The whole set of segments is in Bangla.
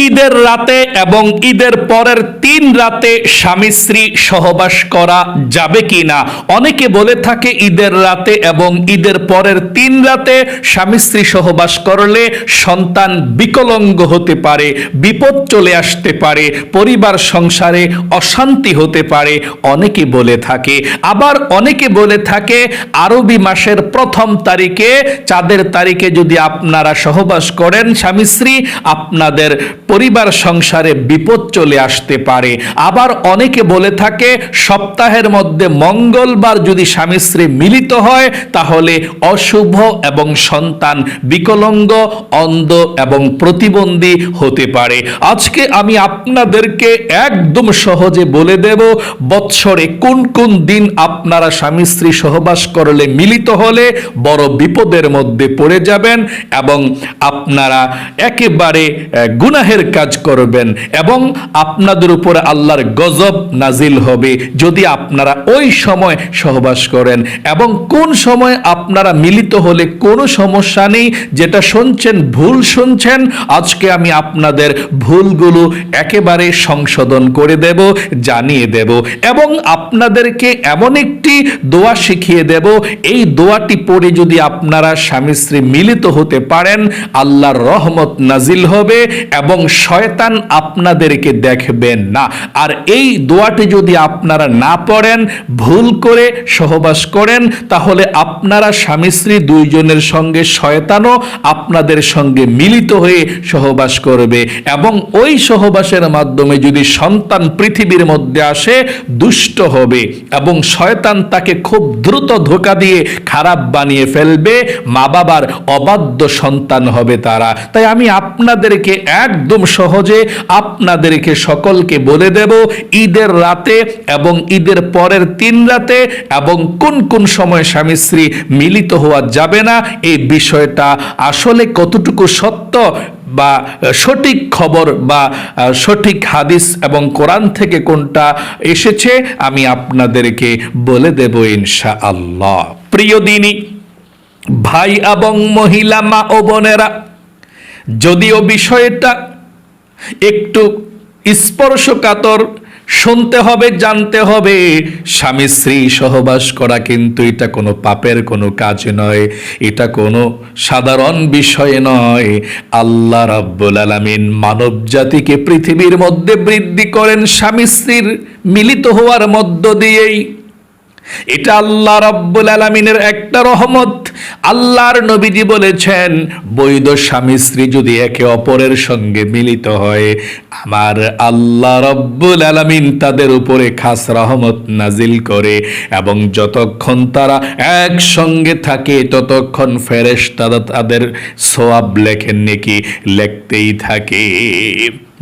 ঈদের রাতে এবং ঈদের পরের 3 রাতে স্বামী স্ত্রী সহবাস করা যাবে কিনা? অনেকে বলে থাকে ঈদের রাতে এবং ঈদের পরের 3 রাতে স্বামী স্ত্রী সহবাস করলে সন্তান বিকলাঙ্গ হতে পারে, বিপদ চলে আসতে পারে, পরিবার সংসারে অশান্তি হতে পারে, অনেকে বলে থাকে। আবার অনেকে বলে থাকে আরবি মাসের প্রথম তারিখে, চাঁদের তারিখে যদি আপনারা সহবাস করেন স্বামী স্ত্রী, আপনাদের পরিবার সংসারে বিপদ চলে আসতে পারে। আবার অনেকে বলে থাকে সপ্তাহের মধ্যে মঙ্গলবার যদি স্বামী স্ত্রী মিলিত হয় তাহলে অশুভ এবং সন্তান বিকলাঙ্গ, অন্ধ এবং প্রতিবন্ধী হতে পারে। আজকে আমি আপনাদেরকে একদম সহজে বলে দেব বৎসরে কোন কোন দিন আপনারা স্বামী স্ত্রী সহবাস করলে, মিলিত হলে বড় বিপদের মধ্যে পড়ে যাবেন এবং আপনারা একেবারে গুনাহের কাজ করবেন এবং আপনাদের উপরে আল্লাহর গজব নাজিল হবে যদি আপনারা ওই সময় সহবাস করেন। এবং কোন সময় আপনারা মিলিত হলে কোনো সমস্যা নেই, যেটা শুনছেন ভুল শুনছেন, আজকে আমি আপনাদের ভুলগুলো একেবারে সংশোধন করে দেব, জানিয়ে দেব এবং আপনাদেরকে এমন একটি দোয়া শিখিয়ে দেব, এই দোয়াটি পড়ে যদি আপনারা স্বামী স্ত্রী মিলিত হতে পারেন আল্লাহর রহমত নাজিল হবে এবং শয়তান আপনাদেরকে দেখবেন না। আর এই দোয়াটি যদি আপনারা না পড়েন, ভুল করে সহবাস করেন, তাহলে আপনারা স্বামী স্ত্রী দুইজনের সঙ্গে শয়তানও আপনাদের সঙ্গে মিলিত হয়ে সহবাস করবে এবং ওই সহবাসের মাধ্যমে যদি সন্তান পৃথিবীর মধ্যে আসে দুষ্ট হবে এবং শয়তান তাকে খুব দ্রুত ধোঁকা দিয়ে খারাপ বানিয়ে ফেলবে, মা বাবার অবাধ্য সন্তান হবে তারা। তাই আমি আপনাদেরকে একদম সহজে আপনাদেরকে সকলকে বলে দেব ঈদের রাতে এবং ঈদের পরের 3 রাতে এবং কোন কোন সময় স্বামী স্ত্রী মিলিত হওয়া যাবে না, এই বিষয়টা আসলে কতটুকু সত্য বা সঠিক খবর বা সঠিক হাদিস এবং কোরআন থেকে কোনটা এসেছে আমি আপনাদেরকে বলে দেব ইনশাআল্লাহ। প্রিয় দিনী ভাই এবং মহিলা মা ও বোনেরা, যদিও বিষয়টা একটু স্পর্শকাতর, শুনতে হবে, জানতে হবে, স্বামী স্ত্রী সহবাস করা কিন্তু এটা কোনো পাপের কোনো কাজ নয়, এটা কোনো সাধারণ বিষয় নয়। আল্লাহ রাব্বুল আলামিন মানব জাতিকে পৃথিবীর মধ্যে বৃদ্ধি করেন স্বামী স্ত্রীর মিলিত হওয়ার মধ্য দিয়েই। এটা আল্লাহ রাব্বুল আলামিনের একটা রহমত। আল্লাহর নবীজি বলেছেন বৈধ স্বামী স্ত্রী যদি একে অপরের সঙ্গে মিলিত হয়, আমার আল্লাহ রাব্বুল আলামিন তাদের উপরে খাস রহমত নাজিল করে এবং যতক্ষণ তারা একসঙ্গে থাকে ততক্ষণ ফেরেশতারা তাদের সওয়াব লেখেন, নেকি লিখতেই থাকে।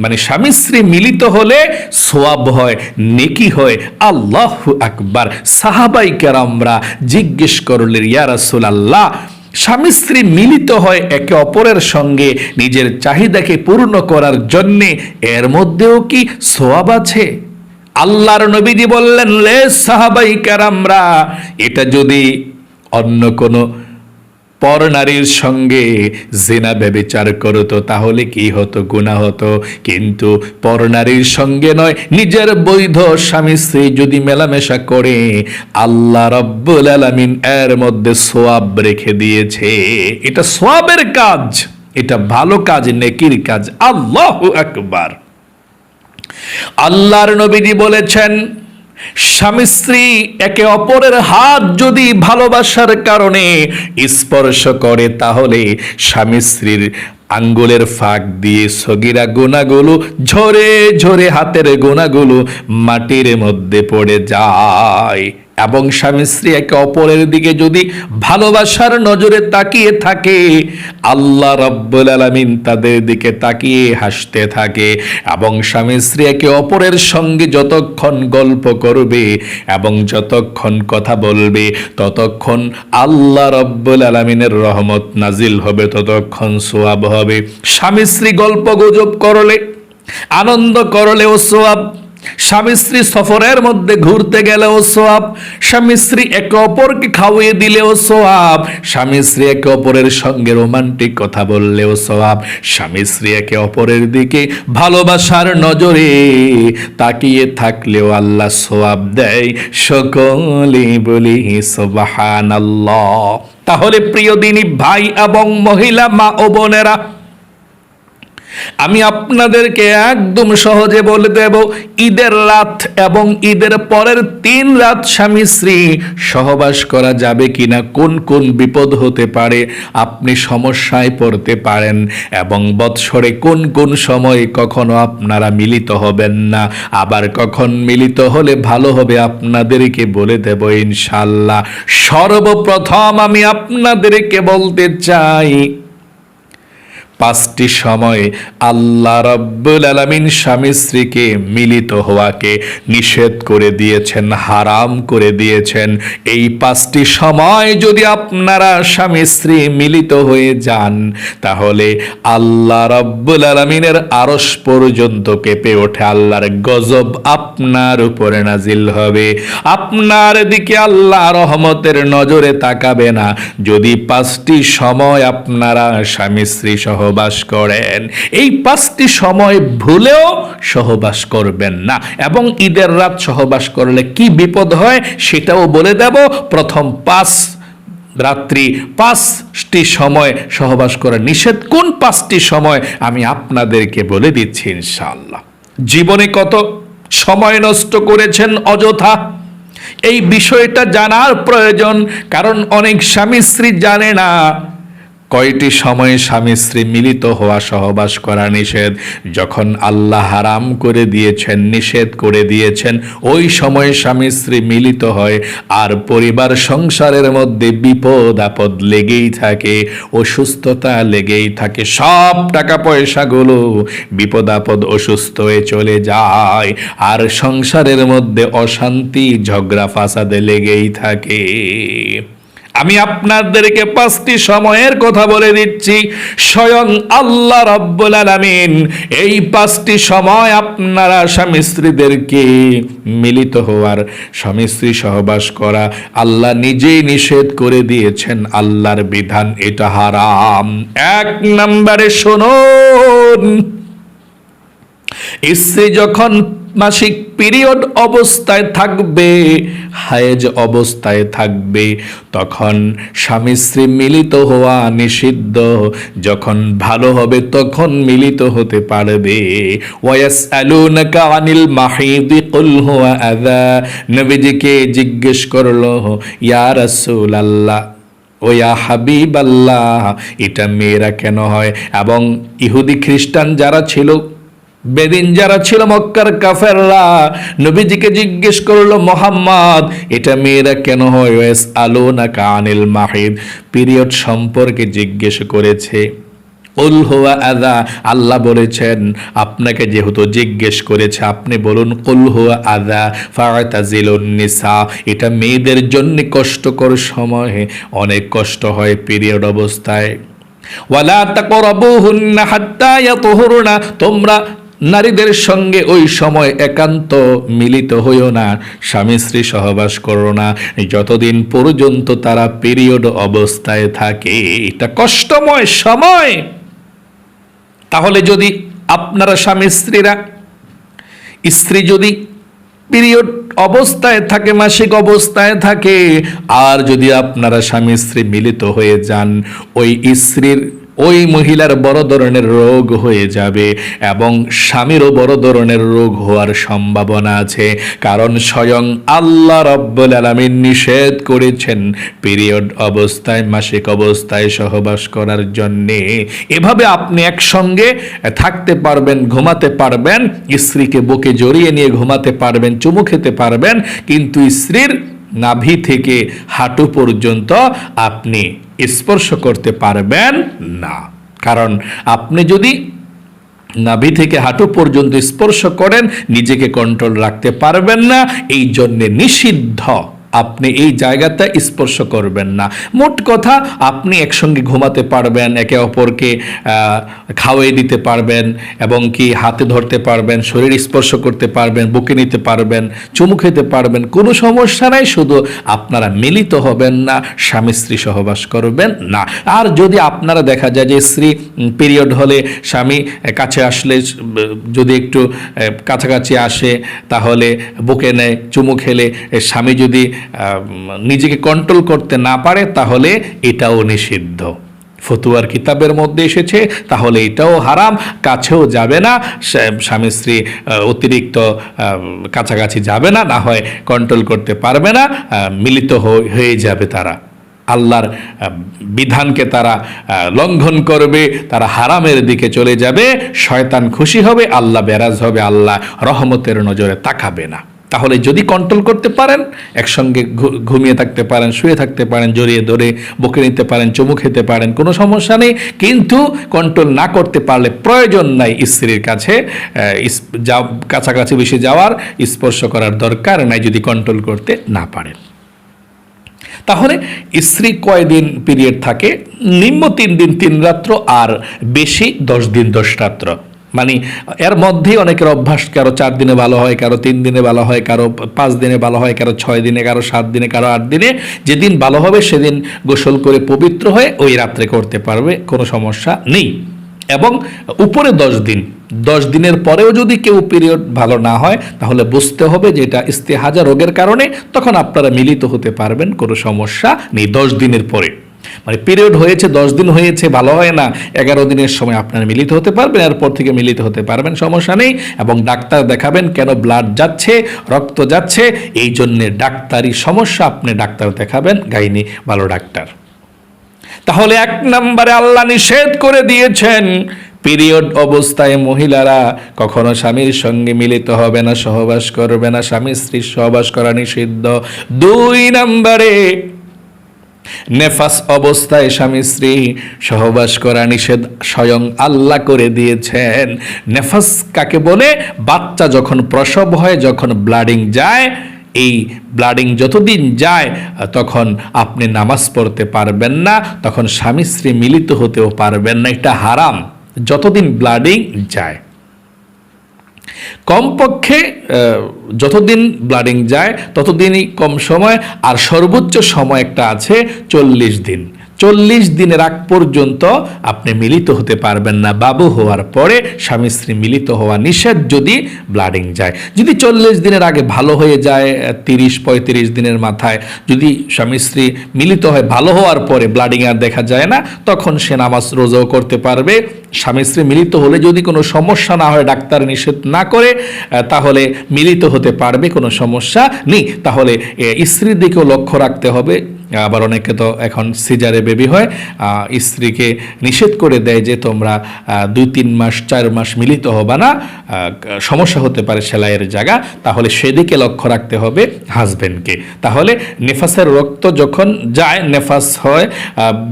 মানে স্বামী স্ত্রী মিলিত হলে সওয়াব হয়, নেকি হয়। আল্লাহু আকবার। সাহাবাই কেরামরা জিজ্ঞেস করলেন ইয়া রাসূলুল্লাহ, স্বামী স্ত্রী মিলিত হয় একে অপরের সঙ্গে নিজের চাহিদাকে পূর্ণ করার জন্যে, এর মধ্যেও কি সওয়াব আছে? আল্লাহর নবীজি বললেন লে সাহাবাই কেরামরা, এটা যদি অন্য কোনো পর নারীর সঙ্গে জিনা ব্যভিচার করতো তাহলে কি হতো? গুনাহ হতো। কিন্তু পর নারীর সঙ্গে নয়, নিজের বৈধ স্বামী স্ত্রী যদি মেলামেশা করে আল্লাহ রাব্বুল আলামিন এর মধ্যে সওয়াব রেখে দিয়েছে। এটা সওয়াবের কাজ, এটা ভালো কাজ, নেকির কাজ। আল্লাহু আকবার। আল্লাহর নবীজি বলেছেন স্বামী স্ত্রী একে অপরের হাত যদি ভালোবাসার কারণে স্পর্শ করে তাহলে স্বামী স্ত্রীর আঙ্গুলের ফাঁক দিয়ে সগীরা গুনাহগুলো ঝরে ঝরে হাতের গুনাহগুলো মাটির মধ্যে পড়ে যায় এবং স্বামী স্ত্রী একে অপরের দিকে যদি ভালোবাসার নজরে তাকিয়ে থাকে আল্লাহ রাব্বুল আলামিন তাদের দিকে তাকিয়ে হাসতে থাকে এবং স্বামী স্ত্রী একে অপরের সঙ্গে যতক্ষণ গল্প করবে এবং যতক্ষণ কথা বলবে ততক্ষণ আল্লাহ রাব্বুল আলামিনের রহমত নাজিল হবে, ততক্ষণ সওয়াব হবে। স্বামী স্ত্রী গল্প গুজব করলে, আনন্দ করলেও সওয়াব, স্বামী স্ত্রী সফরের মধ্যে ঘুরতে গেলেও সওয়াব, স্বামী স্ত্রী একে অপরকে খাওয়িয়ে দিলেও সওয়াব, স্বামী স্ত্রী একে অপরের সঙ্গে রোমান্টিক কথা বললেও সওয়াব, স্বামী স্ত্রী একে অপরের দিকে ভালোবাসার নজরে তাকিয়ে থাকলেও আল্লাহ সওয়াব দেয়। সকলেই বলি সুবহানাল্লাহ। তাহলে প্রিয় দিনী ভাই এবং মহিলা মা ও বোনেরা, আমি আপনাদেরকে একদম সহজে বলে দেব, ঈদের রাত এবং ঈদের পরের 3 রাত স্বামী স্ত্রী সহবাস করা যাবে কিনা, কোন কোন বিপদ হতে পারে, আপনি সমস্যায় পড়তে পারেন, এবং বৎসরে কোন কোন সময় কখনো আপনারা মিলিত হবেন না, আবার কখন মিলিত হলে ভালো হবে আপনাদেরকে বলে দেব ইনশাআল্লাহ। সর্বপ্রথম আমি আপনাদেরকে বলতে চাই, 5টি সময় আল্লাহ রাব্বুল আলামিন স্বামী স্ত্রীকে মিলিত হওয়াকে নিষেধ করে দিয়েছেন, হারাম করে দিয়েছেন। এই 5টি সময় যদি আপনারা স্বামী স্ত্রী মিলিত হয়ে যান, তাহলে আল্লাহ রাব্বুল আলামিনের আরশ পর্যন্ত কেঁপে ওঠে, আল্লাহর গজব আপনার উপরে নাজিল হবে, আপনার দিকে আল্লাহ রহমতের নজরে তাকাবে না যদি 5টি সময় আপনারা স্বামী স্ত্রী সহবাস করেন। এই 5টি সময় ভুলেও সহবাস করবেন না। এবং ঈদের রাত সহবাস করলে কি বিপদ হয় সেটাও বলে দেব। প্রথম 5 রাত্রি 5টি সময় সহবাস করা নিষেধ। কোন 5টি সময় আমি আপনাদেরকে বলে দিচ্ছি ইনশাআল্লাহ। জীবনে কত সময় নষ্ট করেছেন অযথা, এই বিষয়টা জানার প্রয়োজন, কারণ অনেক স্বামী স্ত্রী জানে না কয়টি সময়ে স্বামী স্ত্রী মিলিত হওয়া সহবাস করা নিষেধ। যখন আল্লাহ হারাম করে দিয়েছেন, নিষেধ করে দিয়েছেন, ওই সময়ে স্বামী স্ত্রী মিলিত হয়, আর পরিবার সংসারের মধ্যে বিপদ আপদ লেগেই থাকে, অসুস্থতা লেগেই থাকে, সব টাকা পয়সাগুলো বিপদ আপদ অসুস্থ হয়ে চলে যায়, আর সংসারের মধ্যে অশান্তি ঝগড়া ফাসাদে লেগেই থাকে। আমি আপনাদেরকে 5টি সময়ের কথা বলে দিচ্ছি। স্বয়ং আল্লাহ রাব্বুল আলামিন এই 5টি সময় আপনারা স্বামী স্ত্রীদেরকে মিলিত হওয়ার, স্বামী স্ত্রী সহবাস করা আল্লাহ নিজেই নিষেধ করে দিয়েছেন। আল্লাহর বিধান, এটা হারাম। 1 নম্বরে শুনুন, স্ত্রী যখন মাসিক পিরিয়ড অবস্থায় থাকবে, হায়েজ অবস্থায় থাকবে, তখন স্বামী স্ত্রী মিলিত হওয়া নিষিদ্ধ। যখন ভালো হবে তখন মিলিত হতে পারবে। ওয়ায়াসআলুনাকা আনিল মাহিদি কুল হুয়া আযা, নবীজিকে জিজ্ঞেস করলো, ইয়া রাসূলুল্লাহ, ও ইয়া হাবিবাল্লাহ, এটা মেয়েরা কেন হয়? এবং ইহুদি খ্রিস্টান যারা ছিল, বেদিন যারা ছিল, মক্কার কাফেররা নবীজিকে জিজ্ঞেস করলো, মুহাম্মদ, এটা মেয়েরা কেন হয়? ওয়াসআলুনাকা আনিল মাহিদ, পিরিয়ড সম্পর্কে জিজ্ঞেস করেছে। কুল হুয়া আযা, আল্লাহ বলেছেন আপনাকে যেহেতু জিজ্ঞেস করেছে আপনি বলুন কুল হুয়া আযা ফাতাজিলুন নিসা, এটা মেয়েদের জন্য কষ্টকর সময়, অনেক কষ্ট হয় পিরিয়ড অবস্থায়। ওয়ালা তাকরাবুহুন্না হাত্তা ইয়াতুহুরনা, তোমরা নারীদের সঙ্গে ওই সময় একান্ত মিলিত হইও না, স্বামী স্ত্রী সহবাস করো না যতদিন পর্যন্ত তারা পিরিয়ড অবস্থায় থাকে। এটা কষ্টময় সময়। তাহলে যদি আপনারা স্বামী স্ত্রীরা, স্ত্রী যদি পিরিয়ড অবস্থায় থাকে, মাসিক অবস্থায় থাকে, আর যদি আপনারা স্বামী স্ত্রী মিলিত হয়ে যান, ওই স্ত্রীর, ওই মহিলার বড় ধরনের রোগ হয়ে যাবে এবং স্বামীরও বড় ধরনের রোগ হওয়ার সম্ভাবনা আছে। কারণ স্বয়ং আল্লাহ রাব্বুল আলামিন নিষেধ করেছেন পিরিয়ড অবস্থায়, মাসিক অবস্থায় সহবাস করার জন্যে। এভাবে আপনি একসঙ্গে থাকতে পারবেন, ঘুমাতে পারবেন, স্ত্রীকে বুকে জড়িয়ে নিয়ে ঘুমাতে পারবেন, চুমু খেতে পারবেন, কিন্তু স্ত্রীর নাভি থেকে হাঁটু পর্যন্ত আপনি স্পর্শ করতে পারবেন না। কারণ আপনি যদি নাভি থেকে হাঁটু পর্যন্ত স্পর্শ করেন নিজেকে কন্ট্রোল রাখতে পারবেন না, এই জন্য নিষিদ্ধ। আপনি এই জায়গাটা স্পর্শ করবেন না। মোট কথা, আপনি একসঙ্গে ঘুমাতে পারবেন, একে অপরকে খাওয়াই দিতে পারবেন, এবং কি হাতে ধরতে পারবেন, শরীর স্পর্শ করতে পারবেন, বুকে নিতে পারবেন, চুমু খেতে পারবেন, কোনো সমস্যা নাই। শুধু আপনারা মিলিত হবেন না, স্বামী স্ত্রী সহবাস করবেন না। আর যদি আপনারা দেখা যায় যে স্ত্রী পিরিয়ড হলে স্বামী কাছে আসলে যদি একটু কাছাকাছি আসে, তাহলে বুকে নেয়, চুমু খেলে স্বামী যদি নিজেকে কন্ট্রোল করতে না পারে, তাহলে এটাও নিষিদ্ধ। ফতুয়ার কিতাবের মধ্যে এসেছে, তাহলে এটাও হারাম, কাছেও যাবে না, স্বামী স্ত্রী অতিরিক্ত কাছাকাছি যাবে না, না হয় কন্ট্রোল করতে পারবে না, মিলিত হয়ে যাবে তারা, আল্লাহর বিধানকে তারা লঙ্ঘন করবে, তারা হারামের দিকে চলে যাবে, শয়তান খুশি হবে, আল্লাহ বেরাজ হবে, আল্লাহ রহমতের নজরে তাকাবে না। তাহলে যদি কন্ট্রোল করতে পারেন, একসঙ্গে ঘুমিয়ে থাকতে পারেন, শুয়ে থাকতে পারেন, জড়িয়ে ধরে বুকে নিতে পারেন, চুমু খেতে পারেন, কোনো সমস্যা নেই। কিন্তু কন্ট্রোল না করতে পারলে প্রয়োজন নাই স্ত্রীর কাছে কাছাকাছি বেশি যাওয়ার, স্পর্শ করার দরকার নাই যদি কন্ট্রোল করতে না পারেন। তাহলে স্ত্রী কয়দিন পিরিয়ড থাকে? নিম্ন 3 দিন 3 রাত্র, আর বেশি 10 দিন 10 রাত্র। মানে এর মধ্যেই অনেকের অভ্যাস, কারো 4 দিনে ভালো হয়, কারো 3 দিনে ভালো হয়, কারো 5 দিনে ভালো হয়, কারো 6 দিনে, কারো 7 দিনে, কারো 8 দিনে। যেদিন ভালো হবে সেদিন গোসল করে পবিত্র হয়ে ওই রাত্রে করতে পারবে, কোনো সমস্যা নেই। এবং উপরে 10 দিনের পরেও যদি কেউ পিরিয়ড ভালো না হয়, তাহলে বুঝতে হবে যে এটা ইস্তেহাজা রোগের কারণে, তখন আপনারা মিলিত হতে পারবেন, কোনো সমস্যা নেই। 10 দিনের পরে, মানে পিরিয়ড হয়েছে 10 দিন হয়েছে, ভালো হয় না, 11 দিনের সময় আপনারা মিলিত হতে পারবেন, এরপর থেকে মিলিত হতে পারবেন, সমস্যা নেই। এবং ডাক্তার দেখাবেন, কেন ব্লাড যাচ্ছে, রক্ত যাচ্ছে, এই জন্যে ডাক্তারি সমস্যা, আপনি ডাক্তার দেখাবেন, গাইনি ভালো ডাক্তার। তাহলে 1 নম্বরে আল্লাহ নিষেধ করে দিয়েছেন, পিরিয়ড অবস্থায় মহিলারা কখনো স্বামীর সঙ্গে মিলিত হবে না, সহবাস করবে না, স্বামী স্ত্রী সহবাস করা নিষিদ্ধ। 2 নম্বরে নেফাস অবস্থায় স্বামী স্ত্রী সহবাস করা নিষেধ, স্বয়ং আল্লাহ করে দিয়েছেন। নেফাস কাকে বলে? বাচ্চা যখন প্রসব হয়, যখন ব্লাডিং যায়, এই ব্লাডিং যতদিন যায় তখন আপনি নামাজ পড়তে পারবেন না, তখন স্বামী স্ত্রী মিলিত হতেও পারবেন না, এটা হারাম যতদিন ব্লাডিং যায়। কমপক্ষে যতদিন ব্লাডিং যায় ততদিনই কম সময়, আর সর্বোচ্চ সময় একটা আছে 40 দিন। 40 দিনের আগ পর্যন্ত আপনি মিলিত হতে পারবেন না। বাবু হওয়ার পরে স্বামী স্ত্রী মিলিত হওয়া নিষেধ যদি ব্লাডিং যায়। যদি 40 দিনের আগে ভালো হয়ে যায়, 30-35 দিনের মাথায় যদি স্বামী স্ত্রী মিলিত হয়, ভালো হওয়ার পরে ব্লাডিং আর দেখা যায় না, তখন সে নামাজ রোজাও করতে পারবে। স্বামী স্ত্রী মিলিত হলে যদি কোনো সমস্যা না হয়, ডাক্তার নিষেধ না করে, তাহলে মিলিত হতে পারবে, কোনো সমস্যা নেই। তাহলে স্ত্রীর দিকেও লক্ষ্য রাখতে হবে। আবার অনেকে তো এখন সিজারে বেবি হয়, স্ত্রীকে নিষেধ করে দেয় যে তোমরা 2-3 মাস 4 মাস মিলিত হবে না, সমস্যা হতে পারে সেলাইয়ের জায়গা। তাহলে সেদিকে লক্ষ্য রাখতে হবে হাজবেন্ডকে। তাহলে নেফাসের রক্ত যখন যায়, নেফাস হয়,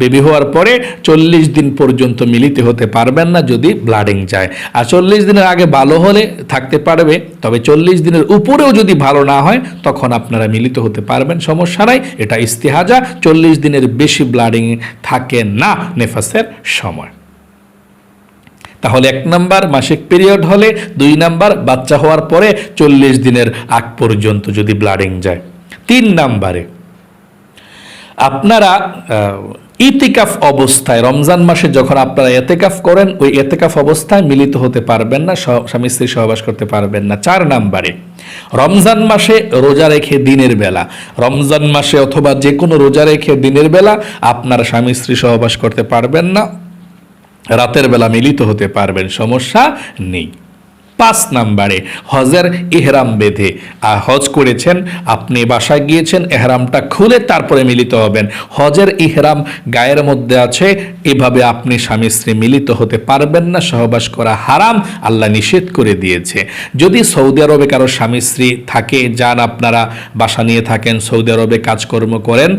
বেবি হওয়ার পরে 40 দিন পর্যন্ত মিলিত হতে পারবেন না যদি ব্লাডিং যায়। আর 40 দিনের আগে ভালো হলে থাকতে পারবে, তবে 40 দিনের উপরেও যদি ভালো না হয়, তখন আপনারা মিলিত হতে পারবেন, সমস্যা নাই। এটা ইস্তিহাজা। 40 দিনের বেশি ব্লাডিং থাকে না নেফাসের সময়। তাহলে 1 নাম্বার মাসিক পিরিয়ড হলে, 2 নাম্বার বাচ্চা হওয়ার পরে 40 দিনের আগ পর্যন্ত যদি ব্লাডিং যায়। 3 নাম্বারে আপনারা ইতিকাফ অবস্থায়, রমজান মাসে যখন আপনারা এতেকাফ করেন, ওই এতেকাফ অবস্থায় মিলিত হতে পারবেন না, স্বামী স্ত্রী সহবাস করতে পারবেন না। 4 নাম্বারে রমজান মাসে রোজা রেখে দিনের বেলা, রমজান মাসে অথবা যে কোনো রোজা রেখে দিনের বেলা আপনারা স্বামী স্ত্রী সহবাস করতে পারবেন না, রাতের বেলা মিলিত হতে পারবেন, সমস্যা নেই। 5 নাম্বারে হজের ইহরাম বেঁধে হজ করেছেন, আপনি বাসায় গিয়েছেন, ইহরামটা খুলে তারপরে মিলিত হবেন। হজের ইহরাম গায়ের মধ্যে আছে, এভাবে আপনি স্বামী স্ত্রী মিলিত হতে পারবেন না, সহবাস করা হারাম, আল্লাহ নিষেধ করে দিয়েছে। যদি সৌদি আরবে কারো স্বামী স্ত্রী থাকে, যান আপনারা বাসা নিয়ে থাকেন, সৌদি আরবে কাজকর্ম করেন,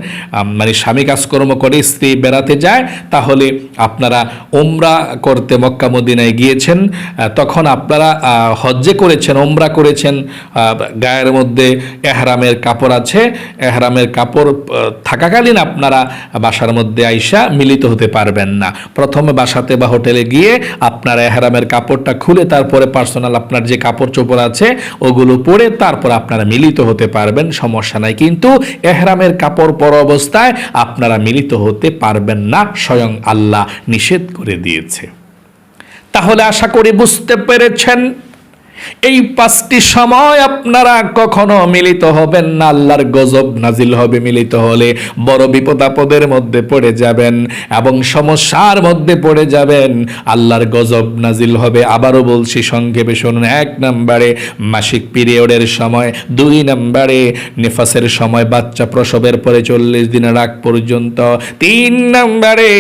মানে স্বামী কাজকর্ম করে স্ত্রী বেড়াতে যায়, তাহলে আপনারা উমরা করতে মক্কা মদিনায় গিয়েছেন, তখন আপনারা হজ্জে করেছেন, ওমরা করেছেন, গায়ের মধ্যে এহরামের কাপড় আছে, এহরামের কাপড় থাকাকালীন আপনারা বাসার মধ্যে আইসা মিলিত হতে পারবেন না। প্রথমে বাসাতে বা হোটেলে গিয়ে আপনারা এহরামের কাপড়টা খুলে তারপরে পার্সোনাল আপনার যে কাপড় চোপড় আছে ওগুলো পরে তারপর আপনারা মিলিত হতে পারবেন, সমস্যা নাই। কিন্তু এহরামের কাপড় পরা অবস্থায় আপনারা মিলিত হতে পারবেন না, স্বয়ং আল্লাহ নিষেধ করে দিয়েছে। তাহলে আশা করি বুঝতে পেরেছেন, এই 5টি সময় আপনারা কখনো মিলিত হবেন না, আল্লাহর গজব নাজিল হবে। মিলিত হলে বড় বিপদ আপদের মধ্যে পড়ে যাবেন এবং সমস্যার মধ্যে পড়ে যাবেন, আল্লাহর গজব নাজিল হবে। আবারও বলছি, সংক্ষেপে শুনুন। 1 নম্বরে মাসিক পিরিয়ডের সময়, 2 নম্বরে নিফাসের সময়, বাচ্চা প্রসবের পরে 40 দিনের আগ পর্যন্ত, 3 নম্বরে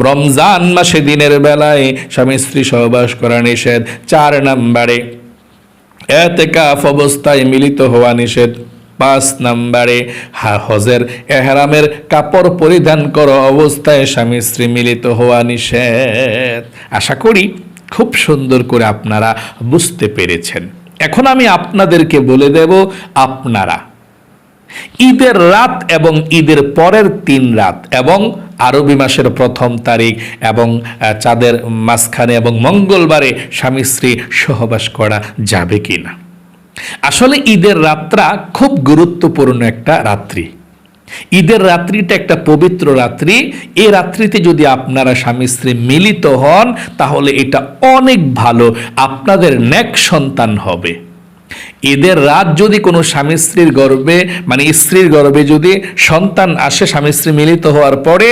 রমজান মাসে দিনের বেলায় স্বামী স্ত্রী সহবাস করা নিষেধ, 4 নম্বরে এতেকাফ অবস্থায় মিলিত হওয়া নিষেধ, 5 নম্বরে হজের এহরামের কাপড় পরিধান করা অবস্থায় স্বামী স্ত্রী মিলিত হওয়া নিষেধ। আশা করি খুব সুন্দর করে আপনারা বুঝতে পেরেছেন। এখন আমি আপনাদেরকে বলে দেব, আপনারা ঈদের রাত এবং ঈদের পরের 3 রাত এবং আরবি মাসের 1ম তারিখ এবং চাঁদের মাঝখানে এবং মঙ্গলবারে স্বামী স্ত্রী সহবাস করা যাবে কিনা। আসলে ঈদের রাতটা খুব গুরুত্বপূর্ণ একটা রাত্রি। ঈদের রাত্রিটা একটা পবিত্র রাত্রি। এই রাত্রিতে যদি আপনারা স্বামী স্ত্রী মিলিত হন তাহলে এটা অনেক ভালো, আপনাদের নেক সন্তান হবে। ঈদের রাত যদি কোনো স্বামী স্ত্রীর গর্ভে মানে স্ত্রীর গর্ভে যদি সন্তান আসে স্বামী স্ত্রী মিলিত হওয়ার পরে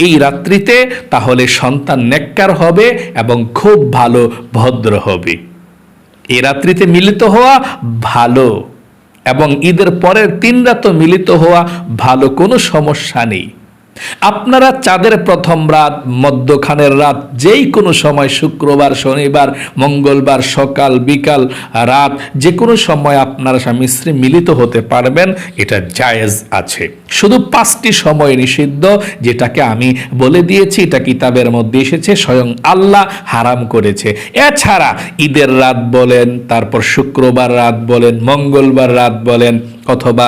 এই রাত্রিতে, তাহলে সন্তান নেককার হবে এবং খুব ভালো ভদ্র হবে। এই রাত্রিতে মিলিত হওয়া ভালো এবং ঈদের পরের 3 রাতও মিলিত হওয়া ভালো, কোনো সমস্যা নেই। আপনারা চাঁদের 1ম রাত, মধ্যখানের রাত, যেই কোনো সময়, শুক্রবার, শনিবার, মঙ্গলবার, সকাল, বিকাল, রাত, যে কোনো সময় আপনারা স্বামী স্ত্রী মিলিত হতে পারবেন, এটা জায়েজ আছে। শুধু 5টি সময় নিষিদ্ধ, যেটাকে আমি বলে দিয়েছি, এটা কিতাবের মধ্যে এসেছে, স্বয়ং আল্লাহ হারাম করেছে। এছাড়া ঈদের রাত বলেন, তারপর শুক্রবার রাত বলেন, মঙ্গলবার রাত বলেন, অথবা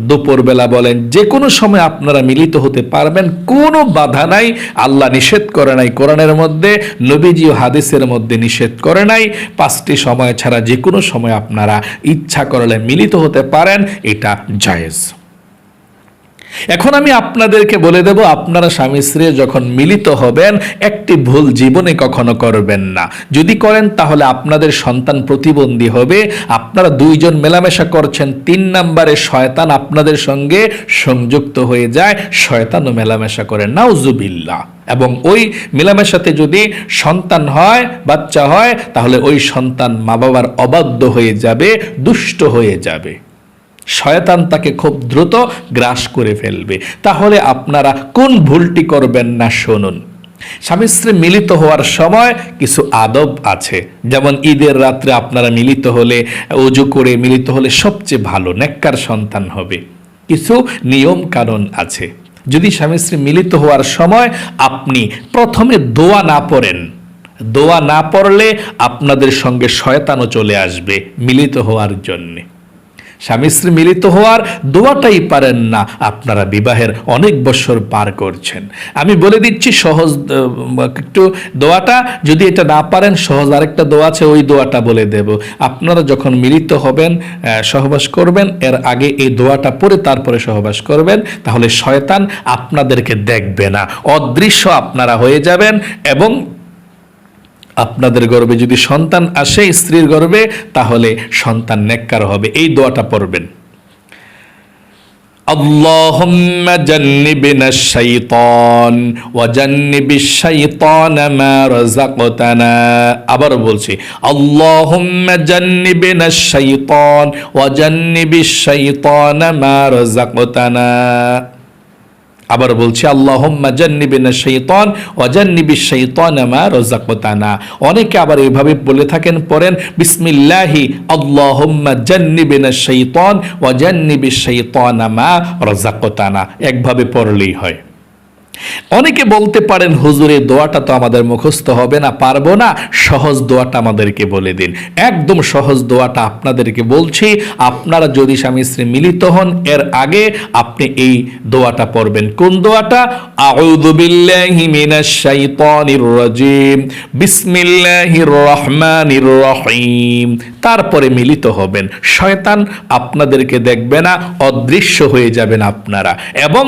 দুপুরবেলা বলেন, যে কোনো সময় আপনারা মিলিত হতে পারবেন, কোনো বাধা নাই। আল্লাহ নিষেধ করে নাই কোরআনের মধ্যে, নবীজি ও হাদিসের মধ্যে নিষেধ করে নাই। 5টি সময় ছাড়া যে কোনো সময় আপনারা ইচ্ছা করলে মিলিত হতে পারেন, এটা জায়েজ। এখন আমি আপনাদেরকে বলে দেব, আপনারা স্বামী স্ত্রী যখন মিলিত হবেন, একটি ভুল জীবনে কখনো করবেন না। যদি করেন তাহলে আপনাদের সন্তান প্রতিবন্ধী হবে। আপনারা 2 জন মেলামেশা করছেন, 3 নম্বরে শয়তান আপনাদের সঙ্গে সংযুক্ত হয়ে যায়, শয়তানও মেলামেশা করে, নাউজুবিল্লাহ। এবং ওই মেলামেশাতে যদি সন্তান হয়, বাচ্চা হয়, তাহলে ওই সন্তান মা বাবার অবাধ্য হয়ে যাবে, দুষ্ট হয়ে যাবে, শয়তান তাকে খুব দ্রুত গ্রাস করে ফেলবে। তাহলে আপনারা কোন ভুলটি করবেন না শুনুন। স্বামী স্ত্রী মিলিত হওয়ার সময় কিছু আদব আছে, যেমন ঈদের রাত্রে আপনারা মিলিত হলে, ওযু করে মিলিত হলে সবচেয়ে ভালো, নেককার সন্তান হবে। কিছু নিয়ম কানুন আছে। যদি স্বামী স্ত্রী মিলিত হওয়ার সময় আপনি প্রথমে দোয়া না পড়েন, দোয়া না পড়লে আপনাদের সঙ্গে শয়তানও চলে আসবে মিলিত হওয়ার জন্যে। স্বামী স্ত্রী মিলিত হওয়ার দোয়াটাই পারেন না, আপনারা বিবাহের অনেক বছর পার করছেন। আমি বলে দিচ্ছি সহজ একটু দোয়াটা, যদি এটা না পারেন সহজ আরেকটা দোয়া আছে, ওই দোয়াটা বলে দেব। আপনারা যখন মিলিত হবেন, সহবাস করবেন, এর আগে এই দোয়াটা পড়ে তারপরে সহবাস করবেন, তাহলে শয়তান আপনাদেরকে দেখবে না, অদৃশ্য আপনারা হয়ে যাবেন। এবং আপনাদের গর্ভে যদি সন্তান আসে, স্ত্রীর গর্ভে, তাহলে সন্তান নেককার হবে। এই দোয়াটা পড়বেন, আল্লাহুম্মা জান্নিবনা শাইতান ওয়া জান্নিবিশ শাইতানা মা রাযাকতানা। আবার বলছি, আল্লাহুম্মা জান্নিবনা শাইতান ওয়া জান্নিবিশ শাইতানা মা রাযাকতানা। আবার বলছি, আল্লাহুম্মা জান্নিবনা শাইতান ওয়া জান্নিবিশ শাইতানা মা রাযাকতানা। অনেকে আবার এইভাবে বলে থাকেন, পড়েন বিসমিল্লাহি আল্লাহুম্মা জান্নিবনা শাইতান ওয়া জান্নিবিশ শাইতানা মা রাযাকতানা। একভাবে পড়লেই হয়। অনেকে বলতে পারেন হুজুর এই দোয়াটা তো আমাদের মুখস্থ হবে না, পারবো না, সহজ দোয়াটা আমাদেরকে বলে দিন। একদম সহজ দোয়াটা আপনাদেরকে বলছি। আপনারা যদি স্বামী স্ত্রী মিলিত হন এর আগে আপনি এই দোয়াটা পড়বেন। কোন দোয়াটা? আউযু বিল্লাহি মিনাশ শাইতানির রাজিম, বিসমিল্লাহির রহমানির রহিম। তারপরে মিলিত হবেন। শয়তান আপনাদেরকে দেখবে না, অদৃশ্য হয়ে যাবেন আপনারা, এবং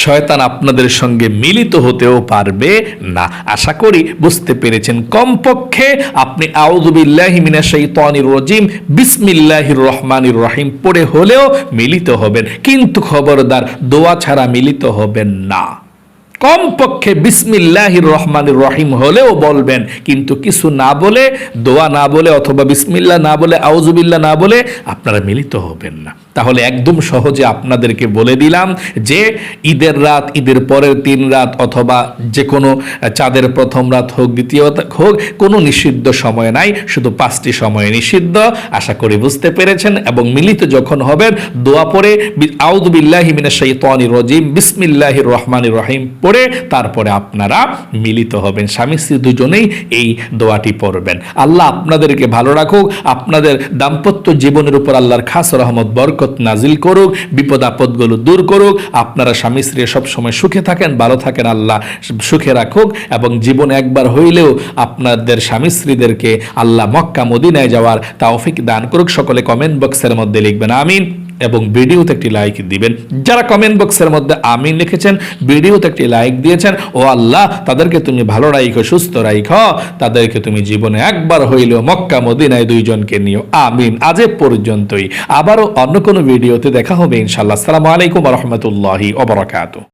শয়তান আপনাদের সঙ্গে মিলিত হতেও পারবে না। আশা করি বুঝতে পেরেছেন। কমপক্ষে আপনি আউযু বিল্লাহি মিনাশ শাইতানির রাজিম বিসমিল্লাহির রহমানির রহিম পড়ে হলেও মিলিত হবেন, কিন্তু খবরদার দোয়া ছাড়া মিলিত হবেন না। কমপক্ষে বিসমিল্লাহির রহমানির রহিম হলেও বলবেন, কিন্তু কিছু না বলে, দোয়া না বলে, অথবা বিসমিল্লাহ না বলে, আউযুবিল্লাহ না বলে আপনারা মিলিত হবেন না। তাহলে একদম সহজে আপনাদেরকে বলে দিলাম যে ঈদের রাত, ঈদের পরের 3 রাত, অথবা যে কোনো চাঁদের প্রথম রাত হোক, দ্বিতীয় হোক, কোনো নিষিদ্ধ সময় নাই, শুধু 5টি সময় নিষিদ্ধ। আশা করি বুঝতে পেরেছেন। এবং মিলিত যখন হবেন দোয়া পড়ে আউযু বিল্লাহি মিনাশ শাইতানির রাজিম বিসমিল্লাহির রহমানির রহিম পড়ে তারপরে আপনারা মিলিত হবেন। স্বামী স্ত্রী দুজনেই এই দোয়াটি পড়বেন। আল্লাহ আপনাদেরকে ভালো রাখুক, আপনাদের দাম্পত্য জীবনের উপর আল্লাহর খাস রহমত বরকত নাজিল করুক, বিপদ আপদগুলো দূর করুক, আপনারা স্বামী স্ত্রী সব সময় সুখে থাকেন, ভালো থাকেন, আল্লাহ সুখে রাখুক। এবং জীবনে একবার হইলেও আপনাদের স্বামী স্ত্রীদেরকে আল্লাহ মক্কা মদিনায় যাওয়ার তৌফিক দান করুক। সকলে কমেন্ট বক্সের মধ্যে লিখবেন আমিন, এবং ভিডিওতে একটি লাইক দিবেন। যারা কমেন্ট বক্সের মধ্যে আমিন লিখেছেন, ভিডিওতে একটি লাইক দিয়েছেন, ও আল্লাহ তাদেরকে তুমি ভালো রাখো, সুস্থ রাখো, তাদেরকে তুমি জীবনে একবার হইলেও মক্কা মদিনায় 2 জনকে নিও, আমিন। আজ এ পর্যন্তই, আবারও অন্য কোনো ভিডিওতে দেখা হবে ইনশাআল্লাহ। আসসালামু আলাইকুম ওয়া রাহমাতুল্লাহি ওয়া বারাকাতুহু।